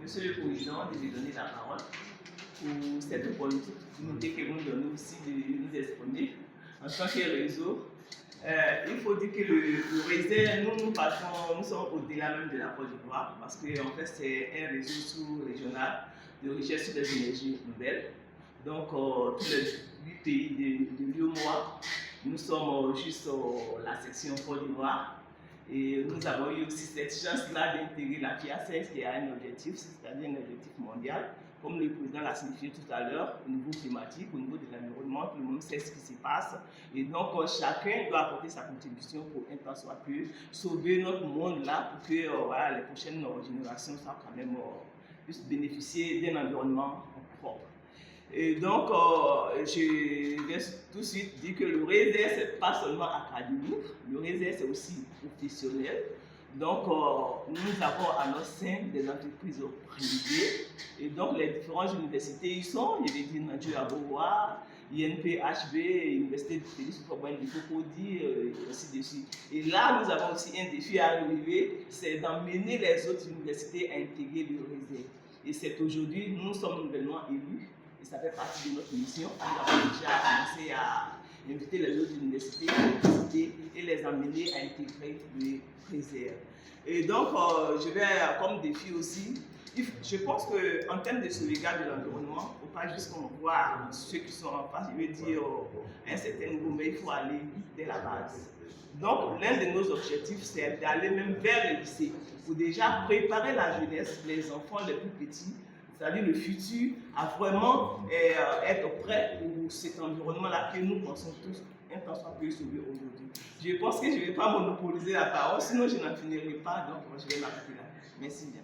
Monsieur le Président, de lui donner la parole pour cette opportunité que vous nous donnez aussi de nous exprimer en tant que réseau. Il faut dire que le réseau, nous sommes au-delà même de la Côte d'Ivoire parce qu'en fait, c'est un réseau sous-régional de recherche sur les énergies nouvelles. Donc, tous les 8 pays de l'UEMOA, nous sommes juste la section Côte d'Ivoire. Et nous avons eu aussi cette chance-là d'intégrer la FIACES qui a un objectif, c'est-à-dire un objectif mondial. Comme le président l'a signifié tout à l'heure, au niveau climatique, au niveau de l'environnement, tout le monde sait ce qui se passe. Et donc, chacun doit apporter sa contribution pour un temps soit peu sauver notre monde là pour que voilà, les prochaines générations soient quand même puissent bénéficier d'un environnement propre. Et donc, je vais tout de suite dire que le réseau, ce n'est pas seulement académique, le réseau, c'est aussi professionnel. Donc, nous avons à notre sein des entreprises privées. Et donc, les différentes universités y sont. Il y a des Nadju Aboua, INPHB, Université de Félix Fabouin de Cocody, et ainsi de suite. Et là, nous avons aussi un défi à relever, c'est d'emmener les autres universités à intégrer le réseau. Et c'est aujourd'hui, nous sommes nouvellement élus. Et ça fait partie de notre mission. Nous avons déjà commencé à inviter les autres universités à visiter et les emmener à intégrer le réserve. Et donc, je vais comme défi aussi, je pense qu'en termes de sauvegarde de l'environnement, il ne faut pas juste qu'on voit ceux qui sont en face, je veux dire, à un certain niveau, mais il faut aller dès la base. Donc, l'un de nos objectifs, c'est d'aller même vers les lycées pour déjà préparer la jeunesse, les enfants les plus petits, c'est-à-dire le futur, à vraiment être prêt pour cet environnement-là que nous pensons tous un temps soit peu sauver aujourd'hui. Je pense que je ne vais pas monopoliser la parole, sinon je n'en finirai pas, donc je vais m'arrêter là. Merci bien.